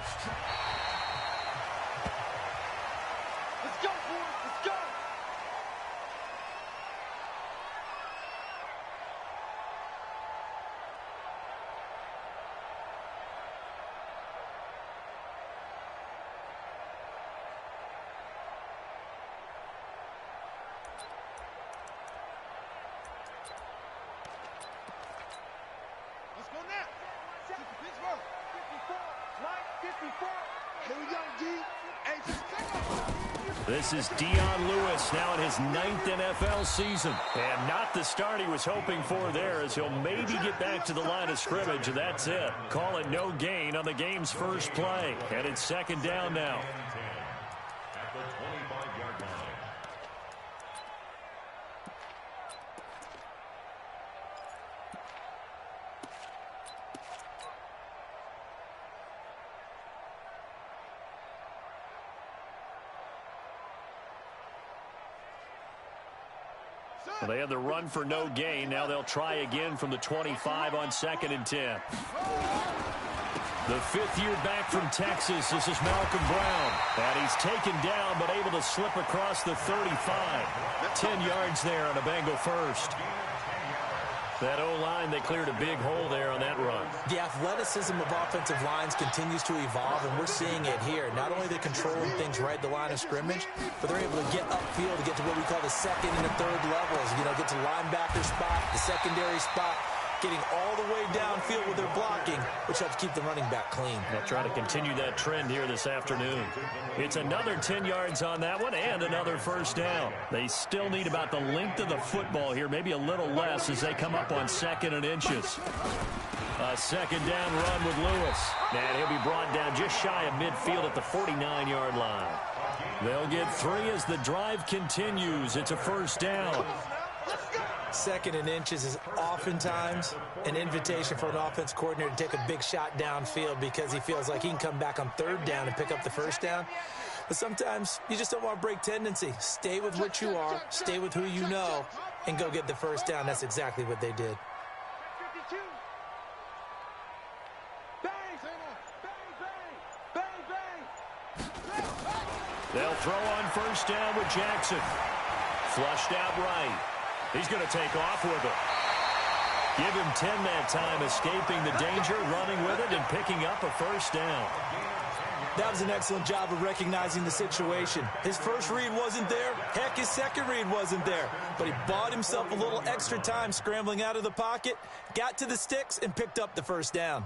Let's go, boys. Let's go. Let's go now. Pittsburgh. 54. Mike, 54. Here we go, D. Hey, this is Dion Lewis now in his 9th NFL season. And not the start he was hoping for there, as he'll maybe get back to the line of scrimmage, and that's it. Call it no gain on the game's first play. And it's 2nd down now. At the 25-yard line. Well, they had the run for no gain. Now they'll try again from the 25 on 2nd and 10. The 5th year back from Texas, this is Malcolm Brown. And he's taken down but able to slip across the 35. 10 yards there on a Bengal first. That O-line, they cleared a big hole there on that run. The athleticism of offensive lines continues to evolve, and we're seeing it here. Not only are they controlling things right at the line of scrimmage, but they're able to get upfield to get to what we call the 2nd and the 3rd levels. You know, get to linebacker spot, the secondary spot, getting all the way downfield with their blocking, which helps keep the running back clean. They'll try to continue that trend here this afternoon. It's another 10 yards on that one and another first down. They still need about the length of the football here, maybe a little less as they come up on 2nd and inches. A 2nd down run with Lewis. And he'll be brought down just shy of midfield at the 49-yard line. They'll get 3 as the drive continues. It's a first down. 2nd and inches is oftentimes an invitation for an offense coordinator to take a big shot downfield because he feels like he can come back on 3rd down and pick up the first down. But sometimes you just don't want to break tendency. Stay with what you are, stay with who you know, and go get the first down. That's exactly what they did. They'll throw on first down with Jackson. Flushed out right. He's going to take off with it. Give him 10 that time, escaping the danger, running with it, and picking up a first down. That was an excellent job of recognizing the situation. His first read wasn't there. Heck, his second read wasn't there. But he bought himself a little extra time scrambling out of the pocket, got to the sticks, and picked up the first down.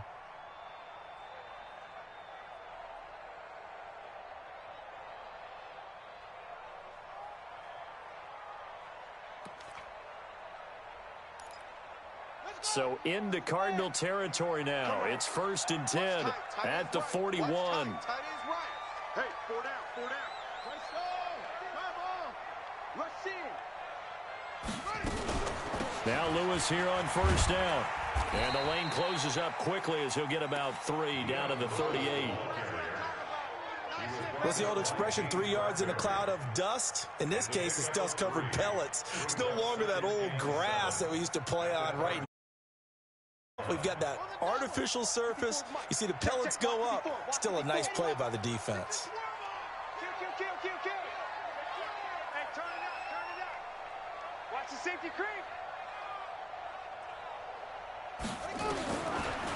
So into Cardinal territory now. It's 1st and 10 at the 41. Hey, 4 down, 4 down. Let's go. Come on. Rush in. Now Lewis here on first down. And the lane closes up quickly as he'll get about 3 down to the 38. What's the old expression, 3 yards in a cloud of dust? In this case, it's dust-covered pellets. It's no longer that old grass that we used to play on right now. We've got that artificial surface. You see the pellets go up. Still a nice play by the defense. Kill. Hey, turn it up. Watch the safety creep.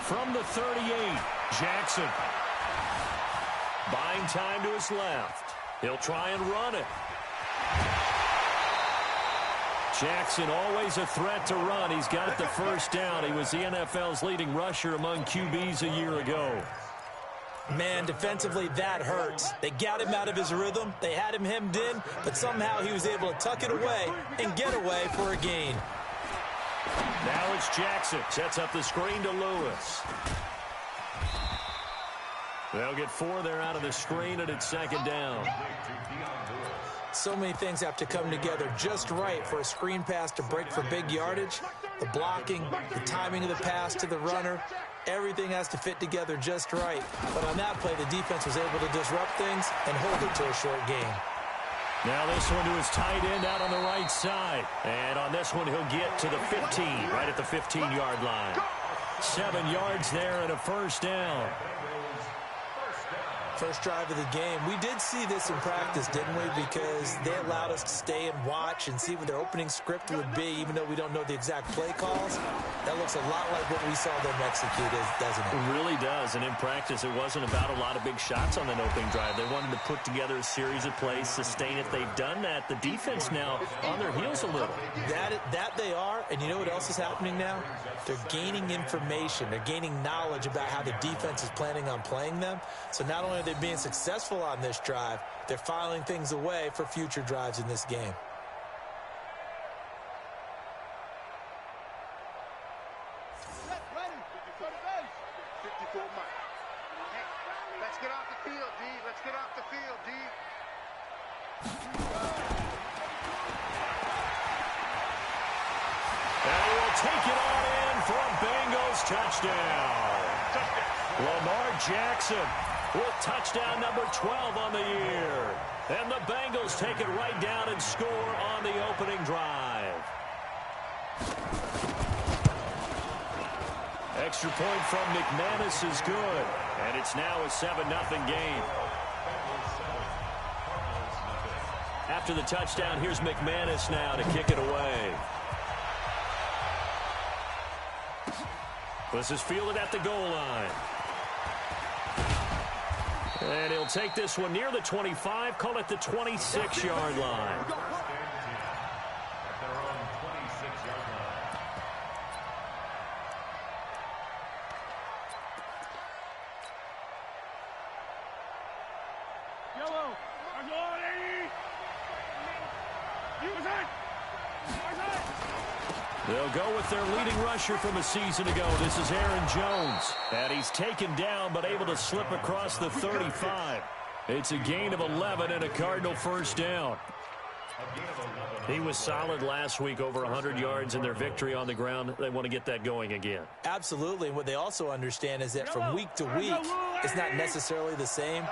From the 38, Jackson. Buying time to his left. He'll try and run it. Jackson, always a threat to run. He's got the first down. He was the NFL's leading rusher among QBs a year ago. Man, defensively, that hurts. They got him out of his rhythm. They had him hemmed in, but somehow he was able to tuck it away and get away for a gain. Now it's Jackson. Sets up the screen to Lewis. They'll get 4 there out of the screen, and it's 2nd down. So many things have to come together just right for a screen pass to break for big yardage. The blocking, the timing of the pass to the runner, everything has to fit together just right. But on that play, the defense was able to disrupt things and hold it to a short gain. Now this one to his tight end out on the right side. And on this one, he'll get to the 15, right at the 15-yard line. 7 yards there and a first down. First drive of the game. We did see this in practice, didn't we? Because they allowed us to stay and watch and see what their opening script would be, even though we don't know the exact play calls. That looks a lot like what we saw them execute, doesn't it? It really does. And in practice, it wasn't about a lot of big shots on that opening drive. They wanted to put together a series of plays, sustain it. They've done that. The defense now on their heels a little. That they are. And you know what else is happening now? They're gaining information. They're gaining knowledge about how the defense is planning on playing them. So not only are they being successful on this drive, they're filing things away for future drives in this game. Let's get off the field, D. Let's get off the field, D. And he will take it on in for a Bengals touchdown. Lamar Jackson with touchdown number 12 on the year. And the Bengals take it right down and score on the opening drive. Extra point from McManus is good. And it's now a 7-0 game. After the touchdown, here's McManus now to kick it away. This is fielded at the goal line. And he'll take this one near the 25, call it the 26-yard line. They'll go with their leading rusher from a season ago. This is Aaron Jones. And he's taken down but able to slip across the 35. It's a gain of 11 and a Cardinal first down. He was solid last week, over 100 yards in their victory on the ground. They want to get that going again. Absolutely. And what they also understand is that from week to week, it's not necessarily the same,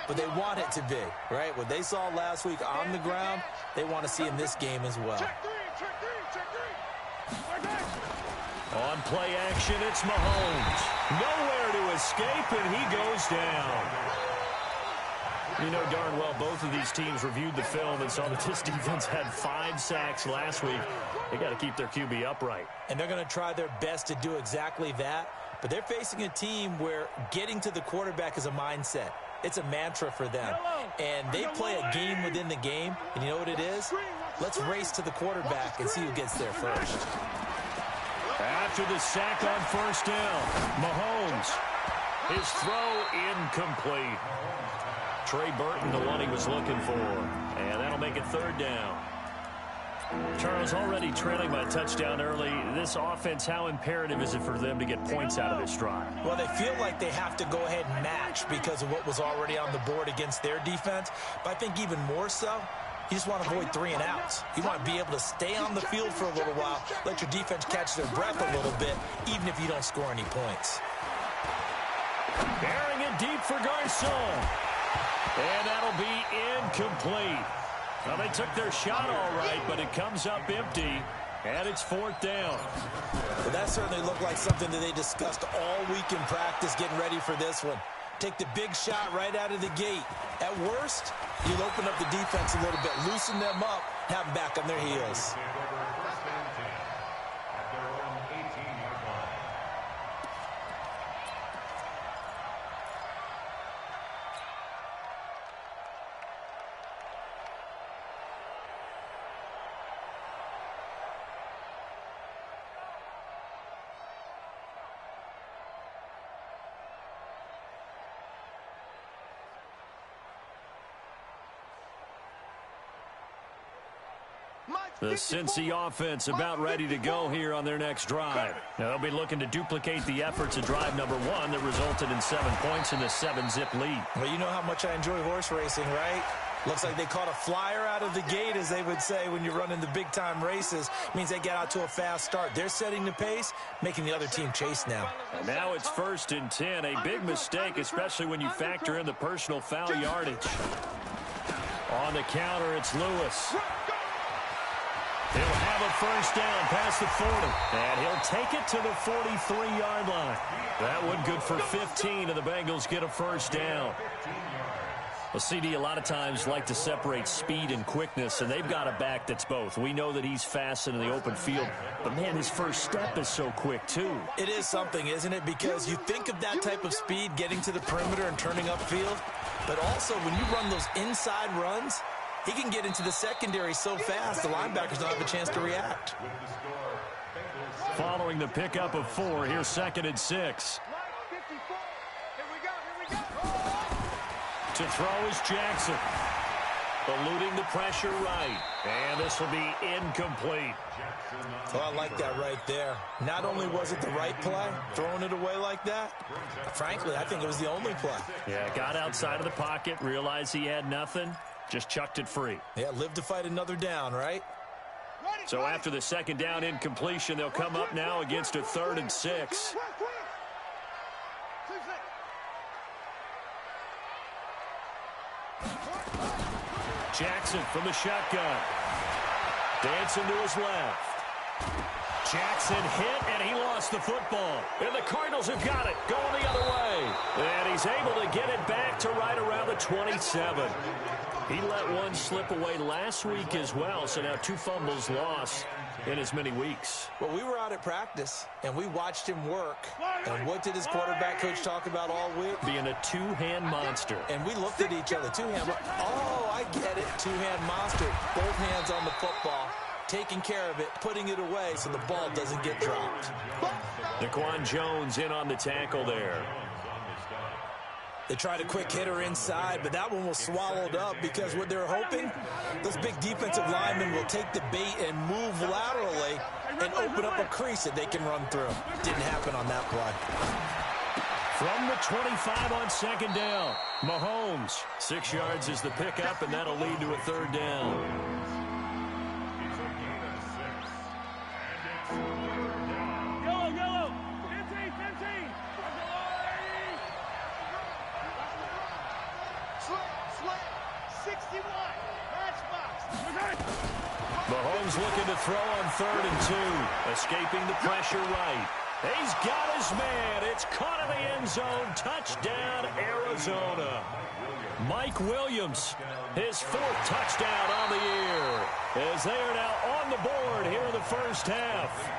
but they want it to be, right? What they saw last week on the ground, they want to see in this game as well. On play action, it's Mahomes. Nowhere to escape, and he goes down. You know darn well both of these teams reviewed the film and saw that this defense had 5 sacks last week. They got to keep their QB upright. And they're going to try their best to do exactly that. But they're facing a team where getting to the quarterback is a mindset. It's a mantra for them. And they play a game within the game. And you know what it is? Let's race to the quarterback and see who gets there first. After the sack on first down, Mahomes. His throw incomplete. Trey Burton, the one he was looking for. And that'll make it third down. Charles, already trailing by a touchdown early. This offense, how imperative is it for them to get points out of this drive? Well, they feel like they have to go ahead and match because of what was already on the board against their defense. But I think even more so, you just want to avoid 3 and outs. You want to be able to stay on the field for a little while, let your defense catch their breath a little bit, even if you don't score any points. Bearing it deep for Garcon. And that'll be incomplete. Well, they took their shot all right, but it comes up empty, and it's fourth down. Well, that certainly looked like something that they discussed all week in practice getting ready for this one. Take the big shot right out of the gate. At worst, you'll open up the defense a little bit, loosen them up, have them back on their heels. The Cincy offense about ready to go here on their next drive. Now, they'll be looking to duplicate the efforts of drive number 1 that resulted in 7 points in the 7-zip lead. Well, you know how much I enjoy horse racing, right? Looks like they caught a flyer out of the gate, as they would say when you're running the big-time races. Means they get out to a fast start. They're setting the pace, making the other team chase now. And now it's 1st and 10. A big mistake, especially when you factor in the personal foul yardage. On the counter, it's Lewis. He'll have a first down past the 40. And he'll take it to the 43-yard line. That one good for 15, and the Bengals get a first down. Well, CD, a lot of times like to separate speed and quickness, and they've got a back that's both. We know that he's fast in the open field, but, man, his first step is so quick, too. It is something, isn't it? Because you think of that type of speed getting to the perimeter and turning upfield, but also when you run those inside runs, he can get into the secondary so fast the linebackers don't have a chance to react. Following the pickup of 4, here's 2nd and 6. To throw is Jackson. Eluding the pressure right. And this will be incomplete. Oh, I like that right there. Not only was it the right play, throwing it away like that, frankly, I think it was the only play. Yeah, got outside of the pocket, realized he had nothing, just chucked it free. Yeah, live to fight another down, right? So after the 2nd down incompletion, they'll come up now against a 3rd and 6. Jackson from the shotgun. Dancing to his left. Jackson hit, and he lost the football. And the Cardinals have got it, going the other way. And he's able to get it back to right around the 27. He let one slip away last week as well, so now 2 fumbles lost in as many weeks. Well, we were out at practice, and we watched him work. And what did his quarterback coach talk about all week? Being a two-hand monster. And we looked at each other, two-hand. Oh, I get it, two-hand monster. Both hands on the football, taking care of it, putting it away so the ball doesn't get dropped. Naquan Jones in on the tackle there. They tried a quick hitter inside, but that one was swallowed up because what they're hoping, those big defensive linemen will take the bait and move laterally and open up a crease that they can run through. Didn't happen on that play. From the 25 on 2nd down, Mahomes. 6 yards is the pickup, and that'll lead to a 3rd down. Mahomes looking to throw on 3rd and 2. Escaping the pressure right. He's got his man. It's caught in the end zone. Touchdown, Arizona. Mike Williams, his 4th touchdown on the year, as they are now on the board here in the first half.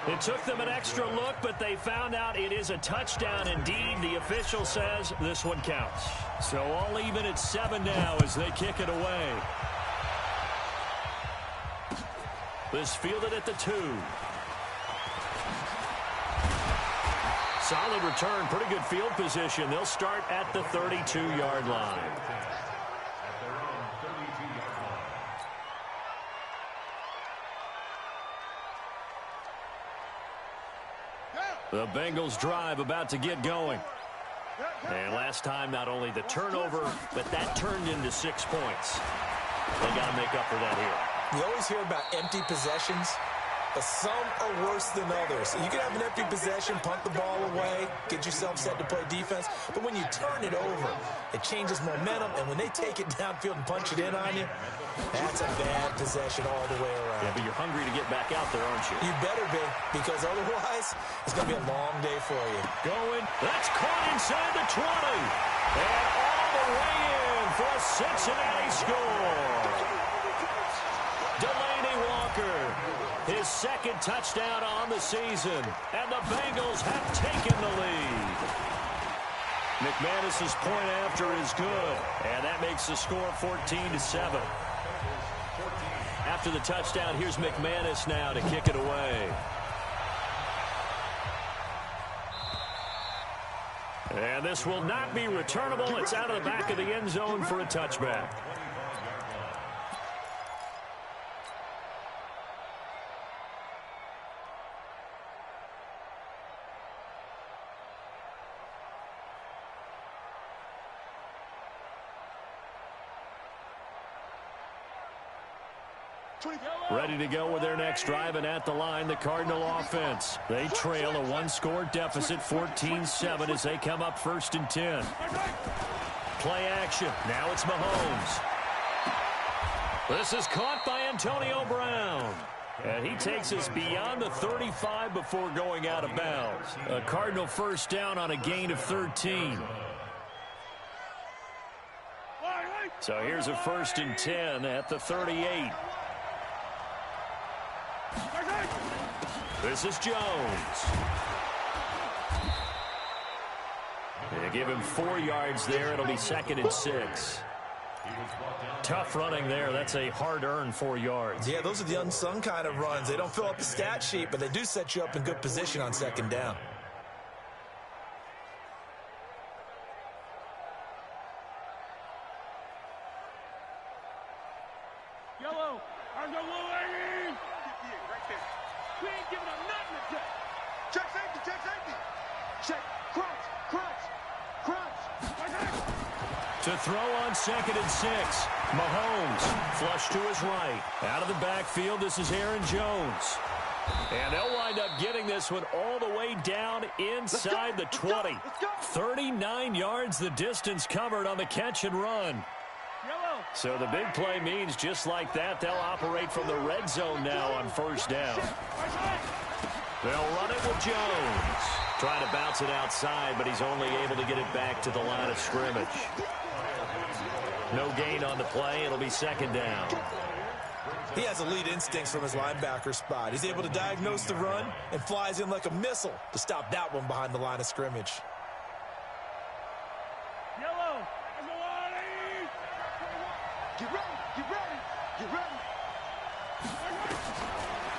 It took them an extra look, but they found out it is a touchdown indeed. The official says this one counts. So all even at 7 now as they kick it away. This fielded at the 2. Solid return, pretty good field position. They'll start at the 32-yard line. The Bengals drive about to get going. And last time, not only the turnover, but that turned into 6 points. They got to make up for that here. You always hear about empty possessions, but some are worse than others. You can have an empty possession, punt the ball away, get yourself set to play defense, but when you turn it over, it changes momentum, and when they take it downfield and punch it in on you, that's a bad possession all the way around. Yeah, but you're hungry to get back out there, aren't you? You better be, because otherwise, it's going to be a long day for you. Going, that's caught inside the 20. And all the way in for a Cincinnati score. Delaney Walker, his 2nd touchdown on the season, and the Bengals have taken the lead. McManus's point after is good, and that makes the score 14-7. After the touchdown, here's McManus now to kick it away. And this will not be returnable. It's out of the back of the end zone for a touchback. Ready to go with their next drive, and at the line, the Cardinal offense. They trail a 1-score deficit, 14-7, as they come up 1st and 10. Play action. Now it's Mahomes. This is caught by Antonio Brown. And he takes us beyond the 35 before going out of bounds. A Cardinal first down on a gain of 13. So here's a 1st and 10 at the 38. This is Jones. They give him 4 yards there. It'll be 2nd and 6. Tough running there. That's a hard-earned 4 yards. Yeah, those are the unsung kind of runs. They don't fill up the stat sheet, but they do set you up in good position on 2nd down. Yellow. Our no low lane. Yeah, right there. We ain't giving up nothing to check. Check safety, check safety. Check. Crunch, crunch, crunch. To throw on 2nd and 6. Mahomes flush to his right. Out of the backfield, this is Aaron Jones. And they'll wind up getting this one all the way down inside the 20. 39 yards the distance covered on the catch and run. So the big play means just like that, they'll operate from the red zone now on 1st down. They'll run it with Jones. Trying to bounce it outside, but he's only able to get it back to the line of scrimmage. No gain on the play. It'll be 2nd down. He has elite instincts from his linebacker spot. He's able to diagnose the run and flies in like a missile to stop that one behind the line of scrimmage. Yellow. Get ready, get ready, get ready.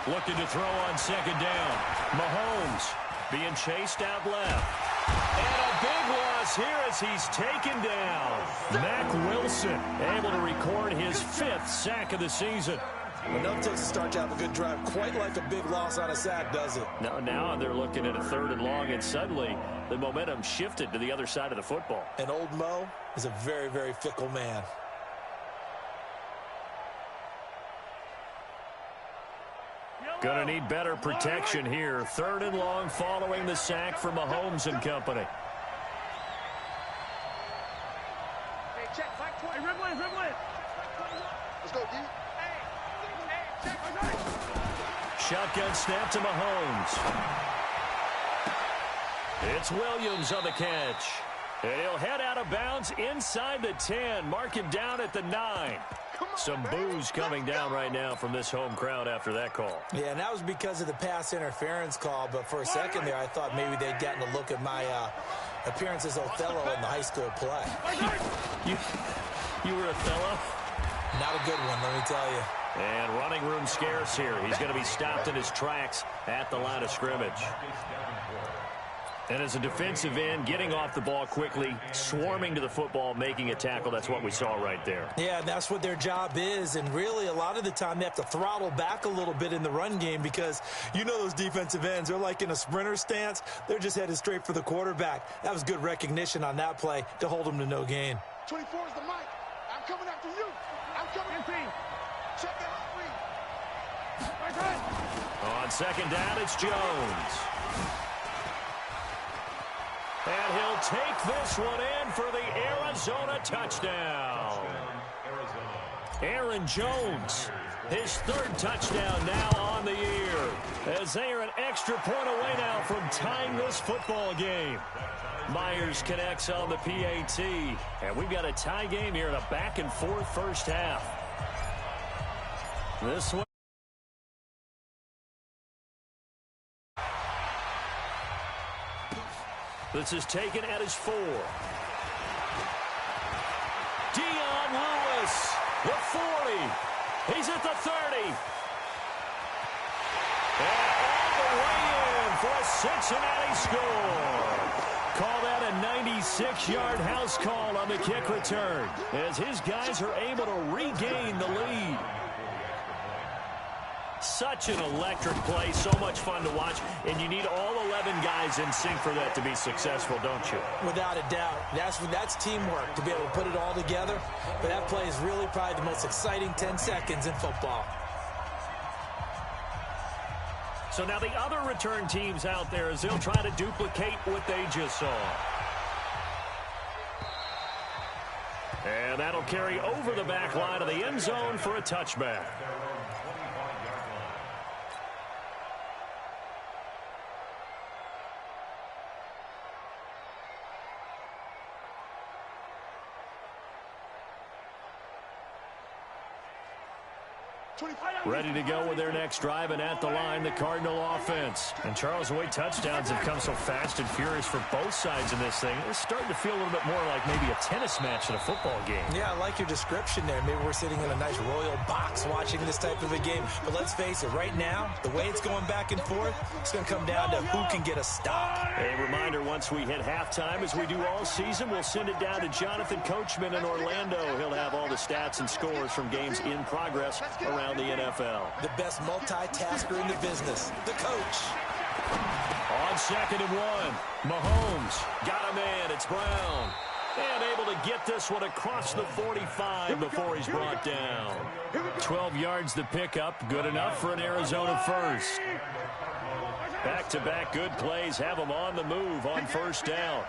Looking to throw on 2nd down. Mahomes being chased out left. And a big loss here as he's taken down. Mack Wilson able to record his 5th sack of the season. It never takes a start to have a good drive quite like a big loss on a sack, does it? No, now they're looking at a 3rd and long, and suddenly the momentum shifted to the other side of the football. And old Mo is a very, very fickle man. Gonna need better protection here. 3rd and long following the sack from Mahomes and company. Hey, check, flank 20. Ribble in. Let's go, D. Hey, check. Shotgun snap to Mahomes. It's Williams on the catch. And he'll head out of bounds inside the 10. Mark him down at the 9. Some boos coming down right now from this home crowd after that call. Yeah, and that was because of the pass interference call. But for a second there, I thought maybe they'd gotten a look at my appearance as Othello in the high school play. You were Othello? Not a good one, let me tell you. And running room scarce here. He's going to be stopped in his tracks at the line of scrimmage. And as a defensive end, getting off the ball quickly, swarming to the football, making a tackle, that's what we saw right there. Yeah, that's what their job is. And really, a lot of the time, they have to throttle back a little bit in the run game because you know those defensive ends, they're like in a sprinter stance. They're just headed straight for the quarterback. That was good recognition on that play to hold them to no gain. 24 is the mic. I'm coming after you. I'm coming after you. Check that out, On 2nd down, it's Jones. And he'll take this one in for the Arizona touchdown. Aaron Jones, his 3rd touchdown now on the year, as they are an extra point away now from tying this football game. Myers connects on the PAT, and we've got a tie game here in a back-and-forth 1st half. This one. This is taken at his 4. Dion Lewis, the 40. He's at the 30. And all the way in for a Cincinnati score. Call that a 96-yard house call on the kick return as his guys are able to regain the lead. Such an electric play, so much fun to watch, and you need all 11 guys in sync for that to be successful, don't you? Without a doubt. That's teamwork to be able to put it all together. But that play is really probably the most exciting 10 seconds in football. So now the other return teams out there as they'll try to duplicate what they just saw. And that'll carry over the back line of the end zone for a touchback. Ready to go with their next drive, and at the line, the Cardinal offense. And Charles, the way touchdowns have come so fast and furious for both sides in this thing, it's starting to feel a little bit more like maybe a tennis match in a football game. Yeah, I like your description there. Maybe we're sitting in a nice royal box watching this type of a game. But let's face it, right now, the way it's going back and forth, it's going to come down to who can get a stop. A reminder, once we hit halftime, as we do all season, we'll send it down to Jonathan Coachman in Orlando. He'll have all the stats and scores from games in progress around the NFL. The best multitasker in the business, the coach. On 2nd and 1, Mahomes got a man. It's Brown. And able to get this one across the 45 before he's brought down. 12 yards to pick up. Good enough for an Arizona first. Back-to-back good plays have them on the move on first down.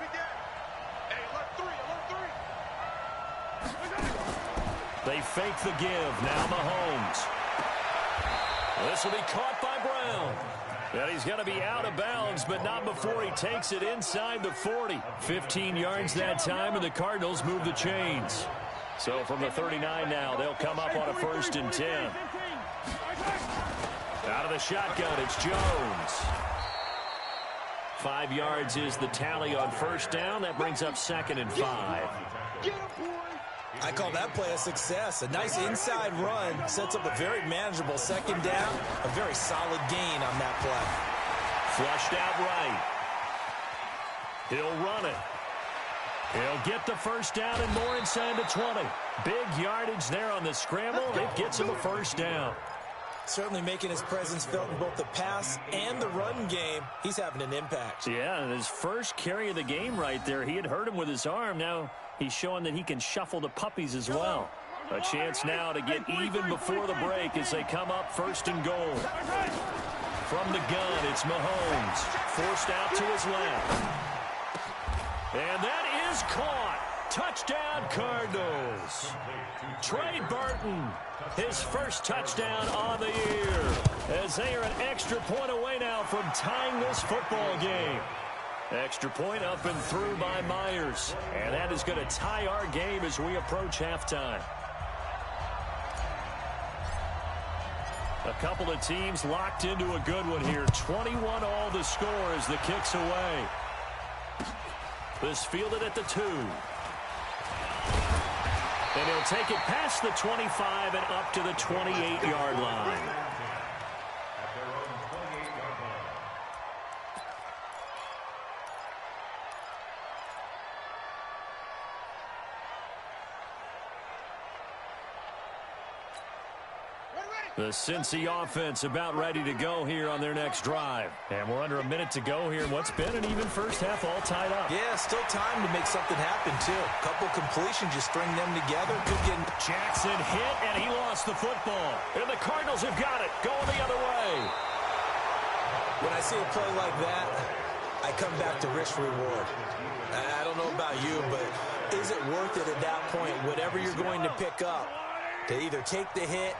They fake the give. Now Mahomes. This will be caught by Brown. And he's going to be out of bounds, but not before he takes it inside the 40. 15 yards that time, and the Cardinals move the chains. So from the 39 now, they'll come up on a 1st and 10. Out of the shotgun, it's Jones. 5 yards is the tally on first down. That brings up 2nd and 5. I call that play a success. A nice inside run sets up a very manageable 2nd down. A very solid gain on that play. Flushed out right. He'll run it. He'll get the first down and more inside the 20. Big yardage there on the scramble. It gets him a 1st down. Certainly making his presence felt in both the pass and the run game. He's having an impact. Yeah, and his first carry of the game right there. He had hurt him with his arm. Now he's showing that he can shuffle the puppies as well. A chance now to get even before the break as they come up 1st and goal. From the gun, it's Mahomes. Forced out to his left. And that is caught. Touchdown, Cardinals. Trey Burton, his first touchdown on the year, as they are an extra point away now from tying this football game. Extra point up and through by Myers, and that is going to tie our game as we approach halftime. A couple of teams locked into a good one here. 21 all the score as the kick's away. This fielded at the 2. And he'll take it past the 25 and up to the 28-yard line. The Cincy offense about ready to go here on their next drive. And we're under a minute to go here in what's been an even first half, all tied up. Yeah, still time to make something happen, too. Couple completions, just string them together. Could get... Jackson hit, and he lost the football. And the Cardinals have got it, going the other way. When I see a play like that, I come back to risk reward. I don't know about you, but is it worth it at that point, whatever you're going to pick up, to either take the hit,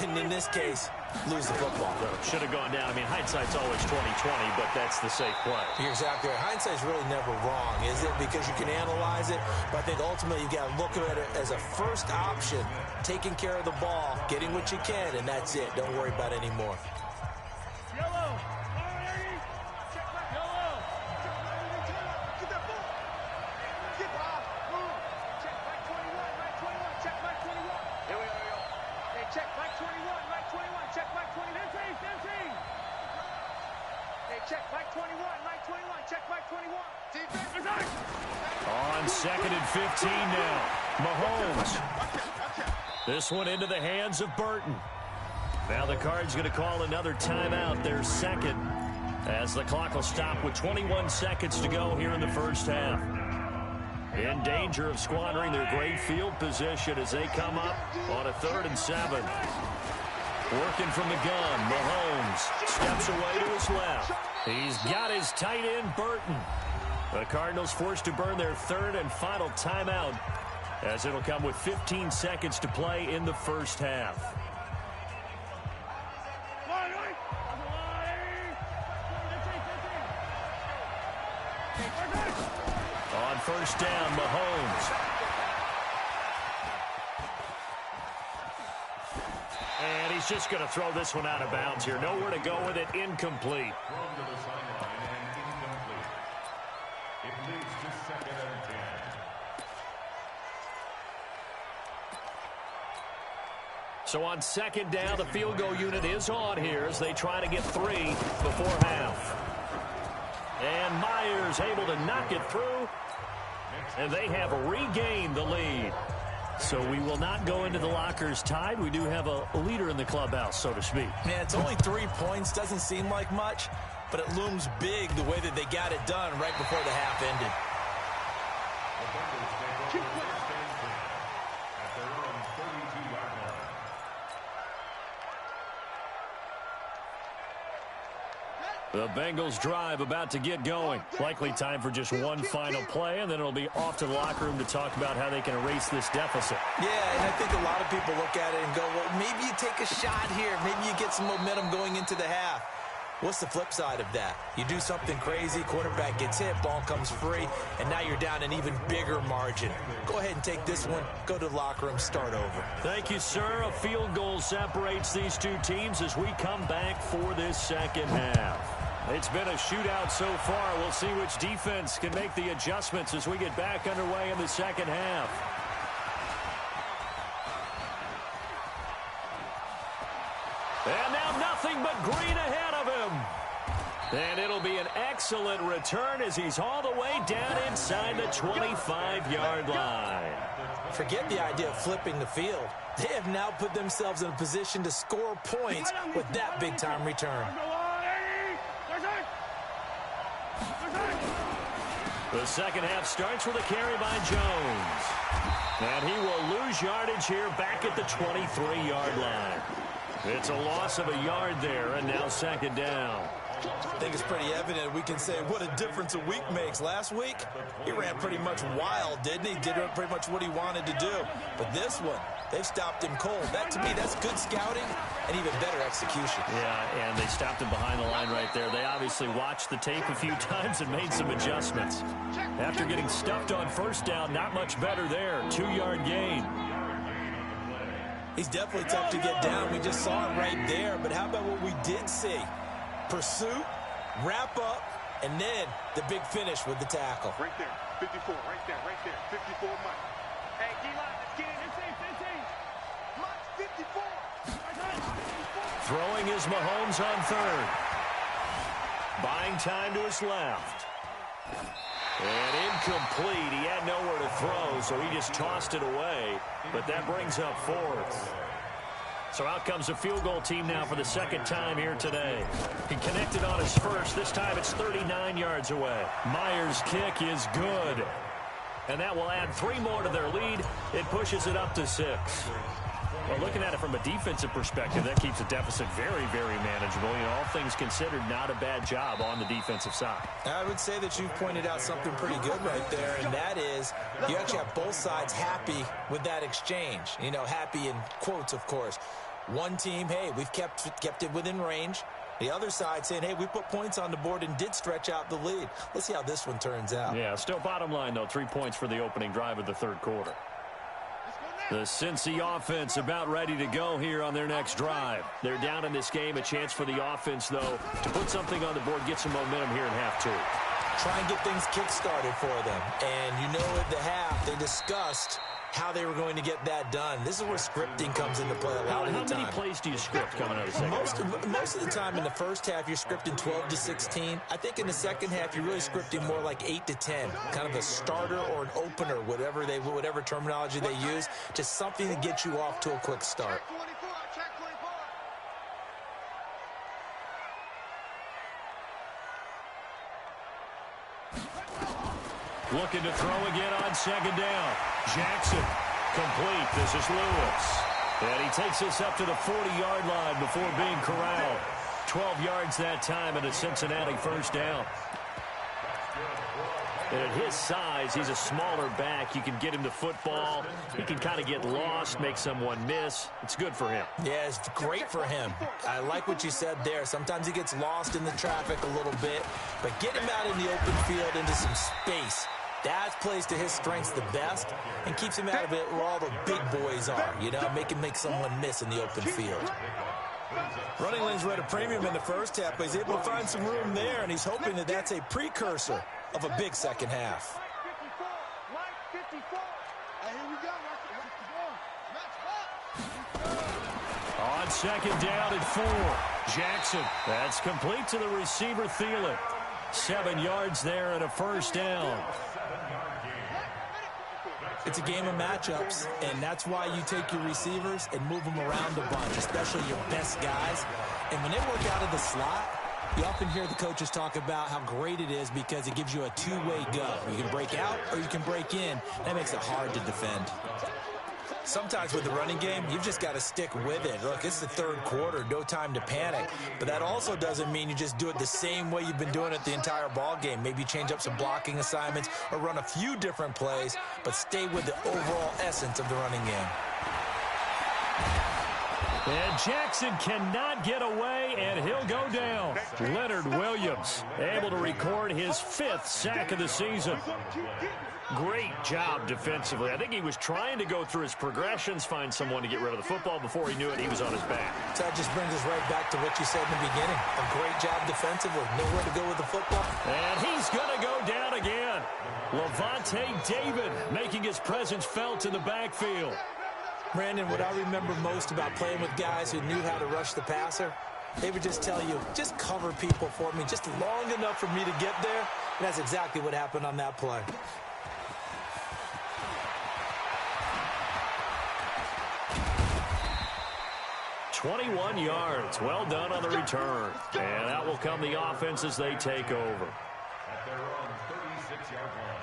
and in this case, lose the football? Should have gone down. I mean, hindsight's always 20/20, but that's the safe play. You're exactly right. Hindsight's really never wrong, is it? Because you can analyze it, but I think ultimately you got to look at it as a first option, taking care of the ball, getting what you can, and that's it. Don't worry about it anymore. On 2nd and 15 now. Mahomes. This one into the hands of Burton. Now the Cards going to call another timeout, their 2nd, as the clock will stop with 21 seconds to go here in the first half. In danger of squandering their great field position as they come up on a 3rd and 7. Working from the gun, Mahomes steps away to his left. He's got his tight end, Burton. The Cardinals forced to burn their 3rd and final timeout, as it'll come with 15 seconds to play in the first half. On first down, Mahomes. And he's just going to throw this one out of bounds here. Nowhere to go with it. Incomplete. Thrown to the sideline and incomplete. It leads to 2nd and 10. So on 2nd down, the field goal unit is on here as they try to get 3 before half. And Myers able to knock it through. And they have regained the lead. So we will not go into the lockers tied. We do have a leader in the clubhouse, so to speak. Yeah, it's only 3 points. Doesn't seem like much, but it looms big the way that they got it done right before the half ended. At their own 32-yard line. The Bengals drive about to get going. Likely time for just one final play, and then it'll be off to the locker room to talk about how they can erase this deficit. Yeah, and I think a lot of people look at it and go, well, maybe you take a shot here. Maybe you get some momentum going into the half. What's the flip side of that? You do something crazy, quarterback gets hit, ball comes free, and now you're down an even bigger margin. Go ahead and take this one, go to the locker room, start over. Thank you, sir. A field goal separates these two teams as we come back for this second half. It's been a shootout so far. We'll see which defense can make the adjustments as we get back underway in the second half. And now nothing but green ahead of him. And it'll be an excellent return as he's all the way down inside the 25-yard line. Forget the idea of flipping the field. They have now put themselves in a position to score points with that big-time return. The second half starts with a carry by Jones. And he will lose yardage here back at the 23-yard line. It's a loss of a yard there, and now 2nd down. I think it's pretty evident. We can say what a difference a week makes. Last week, he ran pretty much wild, didn't he? Did pretty much what he wanted to do. But this one, they've stopped him cold. That, to me, that's good scouting and even better execution. Yeah, and they stopped him behind the line right there. They obviously watched the tape a few times and made some adjustments. After getting stuffed on 1st down, not much better there. 2-yard gain. He's definitely tough to get down. We just saw it right there. But how about what we did see? Pursuit, wrap up, and then the big finish with the tackle. Right there, 54, right there, 54, Mike. Hey, D-line, let's get in. Mike, 54. Throwing is Mahomes on 3rd. Buying time to his left. And incomplete. He had nowhere to throw, so he just tossed it away. But that brings up 4th. So out comes the field goal team now for the 2nd time here today. He connected on his first. This time it's 39 yards away. Myers' kick is good. And that will add 3 more to their lead. It pushes it up to 6. Well, looking at it from a defensive perspective, that keeps the deficit very, very manageable. You know, all things considered, not a bad job on the defensive side. I would say that you've pointed out something pretty good right there, and that is you actually have both sides happy with that exchange. You know, happy in quotes, of course. One team, hey, we've kept it within range. The other side saying, hey, we put points on the board and did stretch out the lead. Let's see how this one turns out. Yeah, still bottom line, though, 3 points for the opening drive of the 3rd quarter. The Cincy offense about ready to go here on their next drive. They're down in this game. A chance for the offense, though, to put something on the board, get some momentum here in half 2. Try and get things kick-started for them. And you know at the half, they discussed how they were going to get that done. This is where scripting comes into play a lot of the time. How many plays do you script coming out of the second half? Most of the time in the first half, you're scripting 12 to 16. I think in the second half, you're really scripting more like 8 to 10. Kind of a starter or an opener, whatever terminology they use, just something to get you off to a quick start. Looking to throw again on 2nd down. Jackson, complete. This is Lewis. And he takes this up to the 40-yard line before being corralled. 12 yards that time and a Cincinnati 1st down. And at his size, he's a smaller back. You can get him the football. He can kind of get lost, make someone miss. It's good for him. Yeah, it's great for him. I like what you said there. Sometimes he gets lost in the traffic a little bit, but get him out in the open field into some space. That plays to his strengths the best and keeps him out of it where all the big boys are, you know, make someone miss in the open field. Running lanes were at a premium in the first half, but he's able to find some room there, and he's hoping that that's a precursor of a big second half. On second down and 4. Jackson. That's complete to the receiver, Thielen. 7 yards there and a first down. It's a game of matchups, and that's why you take your receivers and move them around a bunch, especially your best guys. And when they work out of the slot, you often hear the coaches talk about how great it is because it gives you a two-way go. You can break out or you can break in. That makes it hard to defend. Sometimes with the running game, you've just got to stick with it. Look, it's the third quarter, no time to panic. But that also doesn't mean you just do it the same way you've been doing it the entire ball game. Maybe change up some blocking assignments or run a few different plays, but stay with the overall essence of the running game. And Jackson cannot get away, and he'll go down. Leonard Williams able to record his 5th sack of the season. Great job defensively. I think he was trying to go through his progressions, find someone to get rid of the football. Before he knew it, he was on his back. So that just brings us right back to what you said in the beginning. A great job defensively. Nowhere to go with the football. And he's going to go down again. Levante David making his presence felt in the backfield. Brandon, what I remember most about playing with guys who knew how to rush the passer, they would just tell you, just cover people for me, just long enough for me to get there. And that's exactly what happened on that play. "21 yards. Well done on the return. And that will come the offense as they take over. At their own 36-yard line.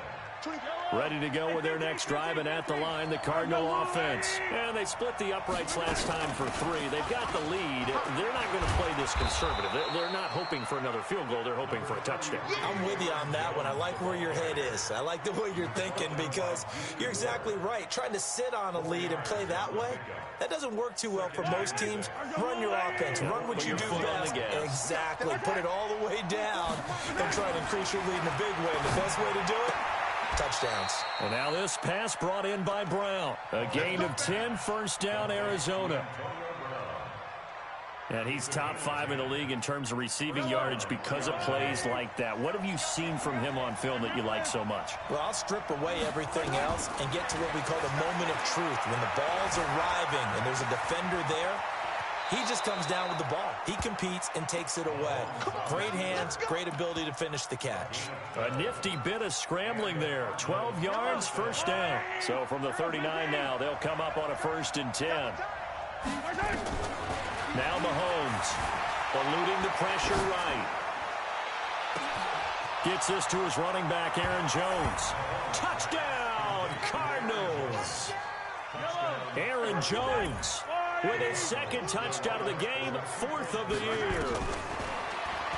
Ready to go with their next drive, and at the line, the Cardinal offense. And they split the uprights last time for 3. They've got the lead. They're not going to play this conservative. They're not hoping for another field goal. They're hoping for a touchdown. I'm with you on that one. I like where your head is. I like the way you're thinking because you're exactly right. Trying to sit on a lead and play that way, that doesn't work too well for most teams. Run your offense. Run what you do best. Exactly. Put it all the way down and try to increase your lead in a big way. And the best way to do it, touchdowns. And now this pass brought in by Brown. A gain of 10, first down, Arizona. And he's top 5 in the league in terms of receiving yardage because of plays like that. What have you seen from him on film that you like so much? Well, I'll strip away everything else and get to what we call the moment of truth. When the ball's arriving and there's a defender there, he just comes down with the ball. He competes and takes it away. Great hands, great ability to finish the catch. A nifty bit of scrambling there. 12 yards, first down. So from the 39 now, they'll come up on a 1st and 10. Now Mahomes, eluding the pressure right. Gets this to his running back, Aaron Jones. Touchdown, Cardinals. Aaron Jones with his 2nd touchdown of the game, 4th of the year.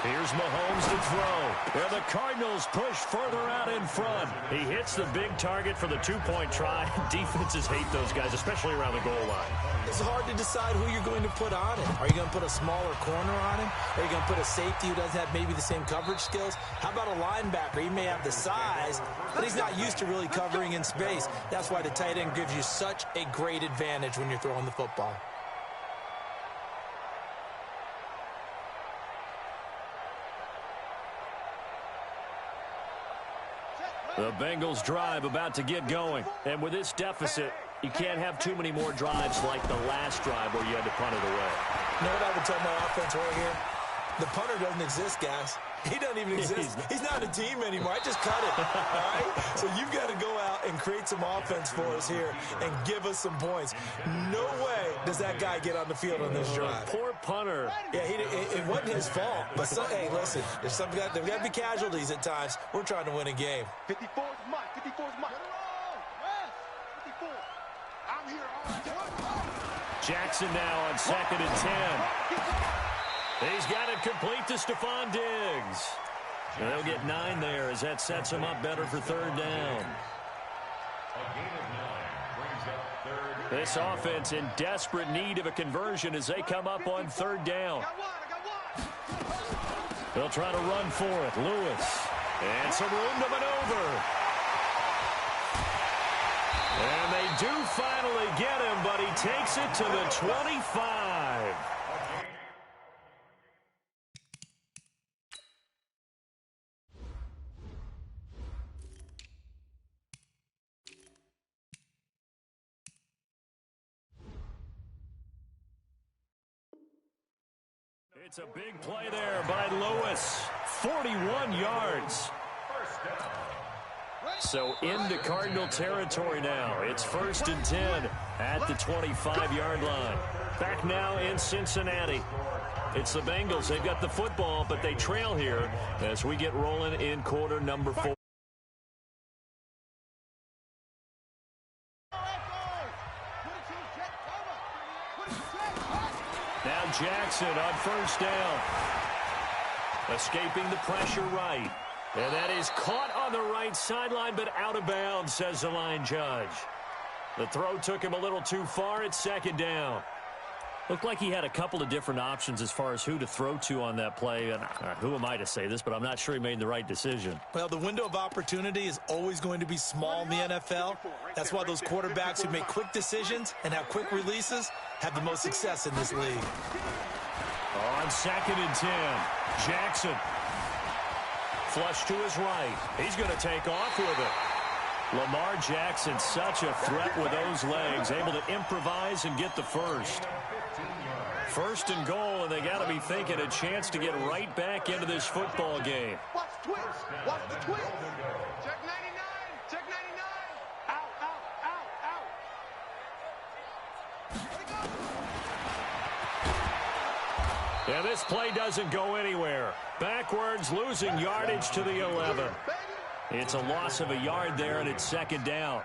Here's Mahomes to throw. And the Cardinals push further out in front. He hits the big target for the 2-point try. Defenses hate those guys, especially around the goal line. It's hard to decide who you're going to put on him. Are you going to put a smaller corner on him? Are you going to put a safety who doesn't have maybe the same coverage skills? How about a linebacker? He may have the size, but he's not used to really covering in space. That's why the tight end gives you such a great advantage when you're throwing the football. The Bengals drive about to get going. And with this deficit, you can't have too many more drives like the last drive where you had to punt it away. You know what I would tell my offense right here? The punter doesn't exist, guys. He doesn't even exist. He's not a team anymore. I just cut it, all right? So you've got to go out and create some offense for us here and give us some points. No way does that guy get on the field on this drive. Poor punter. Yeah, it wasn't his fault. But, hey, listen, there's got to be casualties at times. We're trying to win a game. 54 is Mike. 54 is Mike. 54. I'm here all day. Jackson now on 2nd and 10. He's got it complete to Stephon Diggs. And they'll get 9 there as that sets him up better for 3rd down. A gain of 9 brings up 3rd. This offense in desperate need of a conversion as they come up on 3rd down. They'll try to run for it. Lewis. And some room to maneuver. And they do finally get him, but he takes it to the 25. It's a big play there by Lewis. 41 yards. So into Cardinal territory now. It's 1st and 10 at the 25-yard line. Back now in Cincinnati. It's the Bengals. They've got the football, but they trail here as we get rolling in quarter number 4. Now Jackson on 1st down. Escaping the pressure right. And that is caught on the right sideline, but out of bounds, says the line judge. The throw took him a little too far. It's 2nd down. Looked like he had a couple of different options as far as who to throw to on that play. And who am I to say this, but I'm not sure he made the right decision. Well, the window of opportunity is always going to be small in the NFL. That's why those quarterbacks who make quick decisions and have quick releases have the most success in this league. On 2nd and 10, Jackson. Flush to his right. He's going to take off with it. Lamar Jackson, such a threat with those legs, able to improvise and get the first. 1st and goal, and they got to be thinking a chance to get right back into this football game. Watch the twist. Watch the twist. Check 99. Check 99. Out, out, out, out. Yeah, this play doesn't go anywhere. Backwards, losing yardage to the 11. It's a loss of a yard there, and it's 2nd down.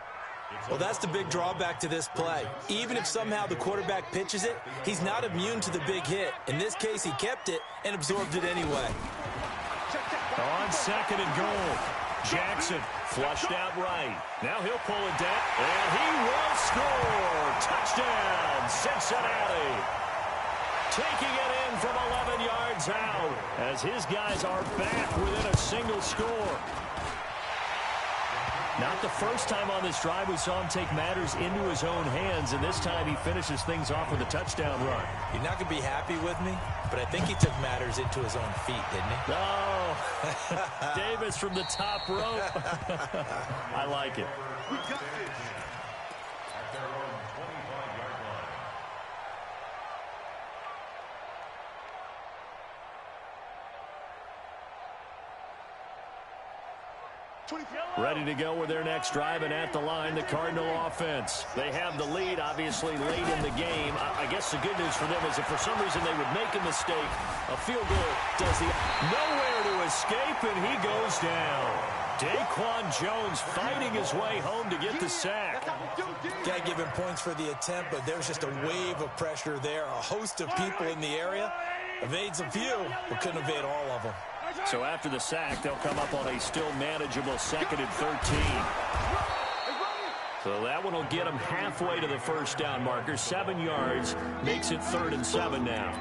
Well, that's the big drawback to this play. Even if somehow the quarterback pitches it, he's not immune to the big hit. In this case, he kept it and absorbed it anyway. On 2nd and goal, Jackson flushed out right. Now he'll pull it down, and he will score. Touchdown, Cincinnati. Taking it in from 11 yards out as his guys are back within a single score. Not the first time on this drive we saw him take matters into his own hands, and this time he finishes things off with a touchdown run. You're not going to be happy with me, but I think he took matters into his own feet, didn't he? Oh, Davis from the top rope. I like it. We got this. At their own 25-yard line. Ready to go with their next drive, and at the line, the Cardinal offense. They have the lead, obviously, late in the game. I guess the good news for them is if for some reason they would make a mistake, a field goal does the nowhere to escape, and he goes down. Daquan Jones fighting his way home to get the sack. Got to give him points for the attempt, but there's just a wave of pressure there. A host of people in the area. Evades a few, but couldn't evade all of them. So after the sack, they'll come up on a still manageable 2nd and 13. So that one will get them halfway to the 1st down marker. 7 yards makes it 3rd and 7 now.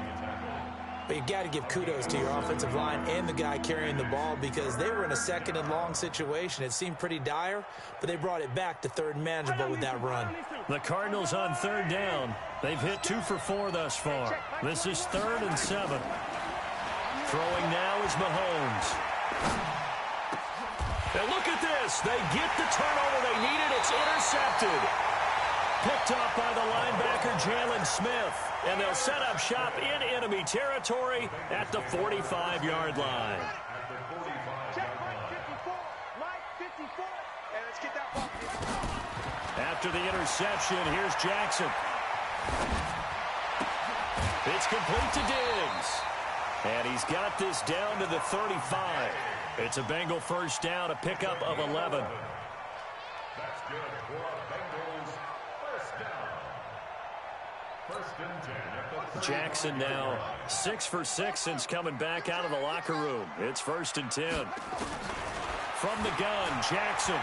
But you got to give kudos to your offensive line and the guy carrying the ball because they were in a 2nd and long situation. It seemed pretty dire, but they brought it back to 3rd and manageable with that run. The Cardinals on 3rd down. They've hit 2 for 4 thus far. This is 3rd and 7. Throwing now is Mahomes. And look at this. They get the turnover they needed. It's intercepted. Picked up by the linebacker, Jalen Smith. And they'll set up shop in enemy territory at the 45-yard line. After the interception, here's Jackson. It's complete to Diggs. And he's got this down to the 35. It's a Bengal 1st down, a pickup of 11. That's good for Bengals 1st down. 1st and 10 at the 30. Jackson now 6 for 6 since coming back out of the locker room. It's 1st and 10. From the gun, Jackson.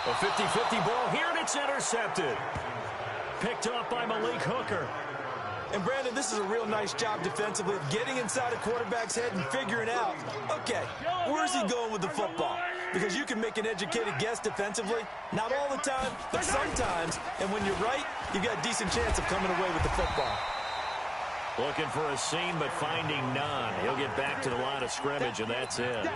A 50-50 ball here, and it's intercepted. Picked up by Malik Hooker. And, Brandon, this is a real nice job defensively of getting inside a quarterback's head and figuring out, okay, where's he going with the football? because you can make an educated guess defensively. Not all the time, but sometimes. And when you're right, you've got a decent chance of coming away with the football. Looking for a seam, but finding none. He'll get back to the line of scrimmage, and that's it.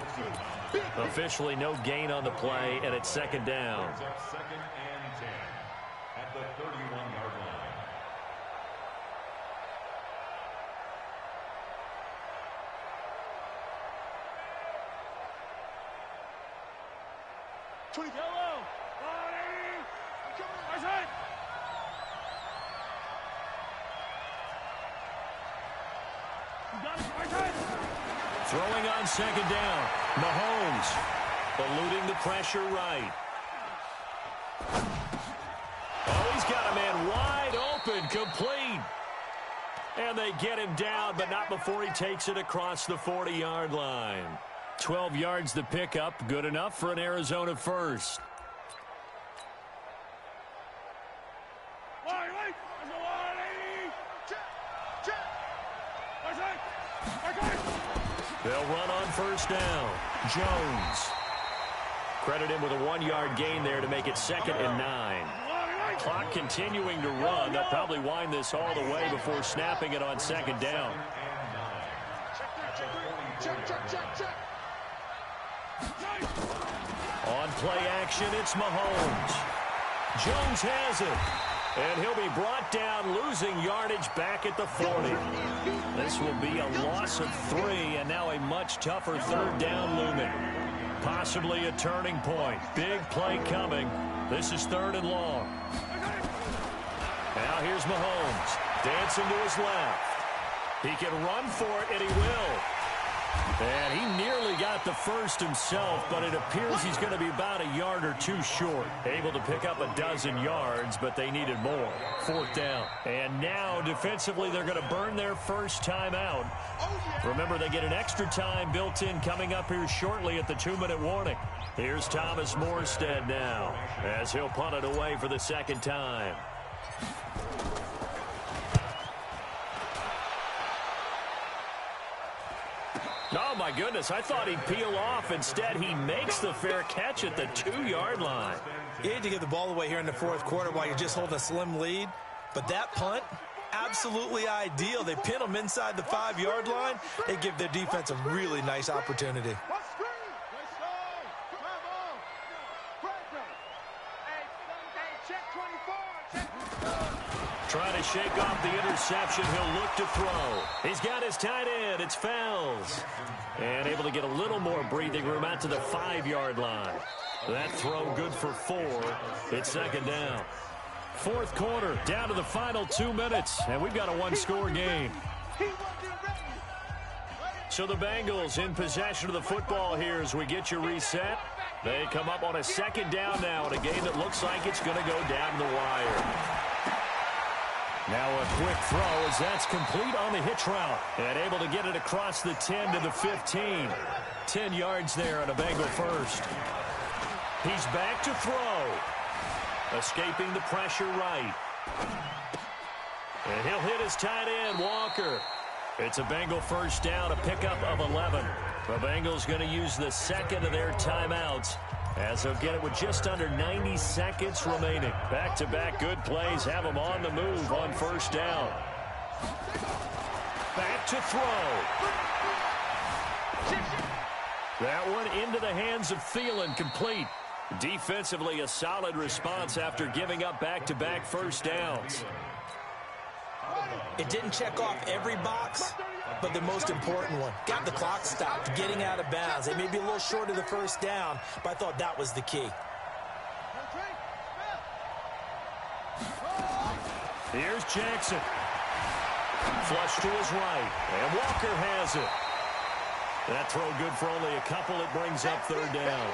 Officially no gain on the play, and it's second down. Second and 10 at the 31-yard line. Yellow. Throwing on second down. Mahomes eluding the pressure right. Oh, he's got a man wide open, complete. And they get him down, but not before he takes it across the 40-yard line. 12 yards to pick up, good enough for an Arizona first. They'll run on first down. Jones. Credit him with a 1-yard gain there to make it 2nd and 9. Clock continuing to run. They'll probably wind this all the way before snapping it on second down. On play action, it's Mahomes. Jones has it. And he'll be brought down, losing yardage back at the 40. This will be a loss of 3, and now a much tougher third down looming. Possibly a turning point. Big play coming. This is 3rd and long. Now here's Mahomes. Dancing to his left. He can run for it, and he will. And he nearly got the first himself, but it appears he's going to be about a yard or 2 short. Able to pick up a dozen yards, but they needed more. 4th down. And now, defensively, they're going to burn their first time out. Remember, they get an extra time built in coming up here shortly at the 2-minute warning. Here's Thomas Morstead now, as he'll punt it away for the 2nd time. Oh, my goodness. I thought he'd peel off. Instead, he makes the fair catch at the 2-yard line. You hate to give the ball away here in the 4th quarter while you're just holding a slim lead. But that punt, absolutely ideal. They pin them inside the 5-yard line. They give their defense a really nice opportunity. Trying to shake off the interception. He'll look to throw. He's got his tight end. It's Fells. And able to get a little more breathing room out to the 5-yard line. That throw good for 4. It's 2nd down. 4th quarter, down to the final 2 minutes. And we've got a 1-score game. So the Bengals in possession of the football here as we get you reset. They come up on a 2nd down now in a game that looks like it's going to go down the wire. Now a quick throw as that's complete on the hitch route. And able to get it across the 10 to the 15. 10 yards there on a Bengal first. He's back to throw. Escaping the pressure right. And he'll hit his tight end, Walker. It's a Bengal first down, a pickup of 11. The Bengals going to use the 2nd of their timeouts, as they'll get it with just under 90 seconds remaining. Back-to-back good plays have them on the move on first down. Back to throw. That one into the hands of Thielen, complete. Defensively, a solid response after giving up back-to-back first downs. It didn't check off every box, but the most important one. Got the clock stopped, getting out of bounds. They may be a little short of the first down, but I thought that was the key. Here's Jackson. Flush to his right, and Walker has it. That throw good for only a couple. It brings up 3rd down.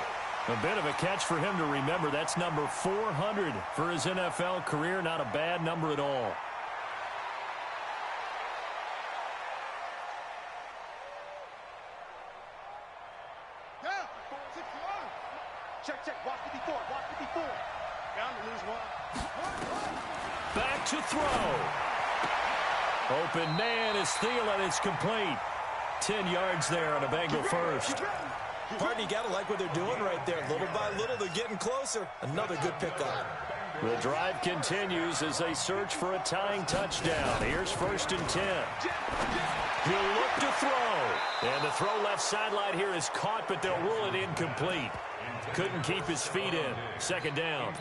A bit of a catch for him to remember. That's number 400 for his NFL career. Not a bad number at all. Check. Watch 54. Down to lose 1. Back to throw. Open man is Thielen. It's complete. 10 yards there on a Bengal first. Partner, you got to like what they're doing right there. Little by little, they're getting closer. Another good pickup. The drive continues as they search for a tying touchdown. Here's 1st and 10. He'll look to throw. And the throw left sideline here is caught, but they'll rule it incomplete. Couldn't keep his feet in. 2nd down.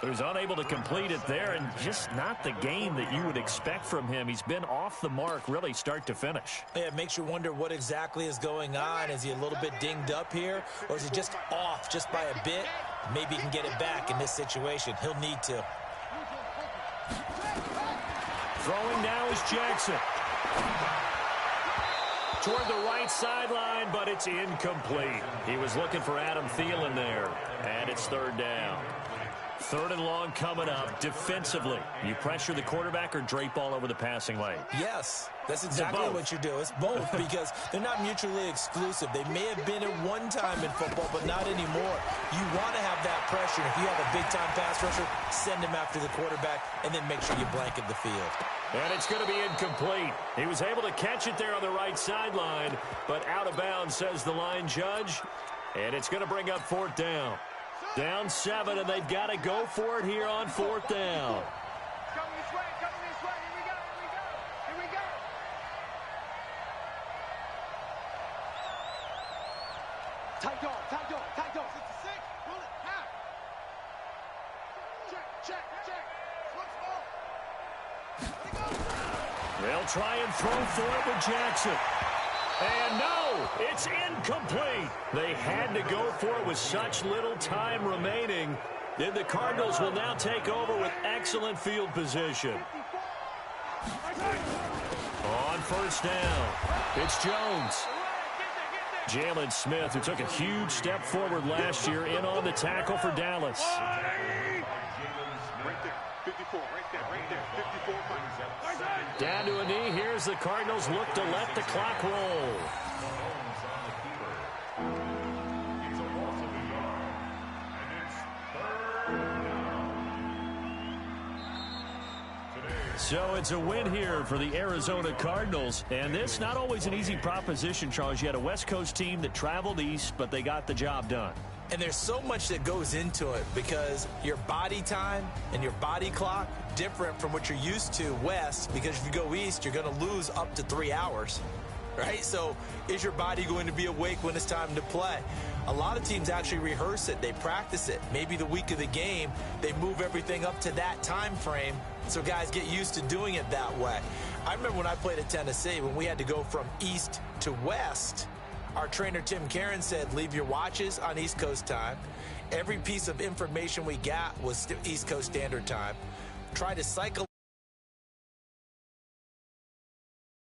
So he's unable to complete it there, and just not the game that you would expect from him. He's been off the mark really start to finish. Yeah, it makes you wonder what exactly is going on. Is he a little bit dinged up here, or is he just off just by a bit? Maybe he can get it back in this situation. He'll need to. Throwing now is Jackson. Toward the right sideline, but it's incomplete. He was looking for Adam Thielen there, and it's 3rd down. 3rd and long coming up. Defensively, you pressure the quarterback or drape all over the passing lane? Yes, that's exactly what you do. It's both because they're not mutually exclusive. They may have been at one time in football, but not anymore. You want to have that pressure. If you have a big-time pass rusher, send him after the quarterback, and then make sure you blanket the field. And it's going to be incomplete. He was able to catch it there on the right sideline, but out of bounds, says the line judge. And it's going to bring up 4th down. Down 7, and they've got to go for it here on 4th down. Coming this way, coming this way. Here we go, here we go, here we go. Tight dog, tight dog, tight dog. 66, pull it, half. Check, check, check. Switch ball. Let it go. They'll try and throw for it with Jackson. And no, it's incomplete. They had to go for it with such little time remaining. Then the Cardinals will now take over with excellent field position. On 1st down, it's Jones. Jalen Smith, who took a huge step forward last year, in on the tackle for Dallas. Right there, 54, right there, 54 points. Down to a knee. Here's the Cardinals look to let the clock roll. So it's a win here for the Arizona Cardinals. And this not always an easy proposition, Charles. You had a West Coast team that traveled east, but they got the job done. And there's so much that goes into it because your body time and your body clock different from what you're used to west, because if you go east, you're going to lose up to 3 hours, right? So is your body going to be awake when it's time to play? A lot of teams actually rehearse it. They practice it. Maybe the week of the game, they move everything up to that time frame so guys get used to doing it that way. I remember when I played at Tennessee, when we had to go from east to west, our trainer, Tim Karen, said, leave your watches on East Coast time. Every piece of information we got was East Coast Standard Time. Try to cycle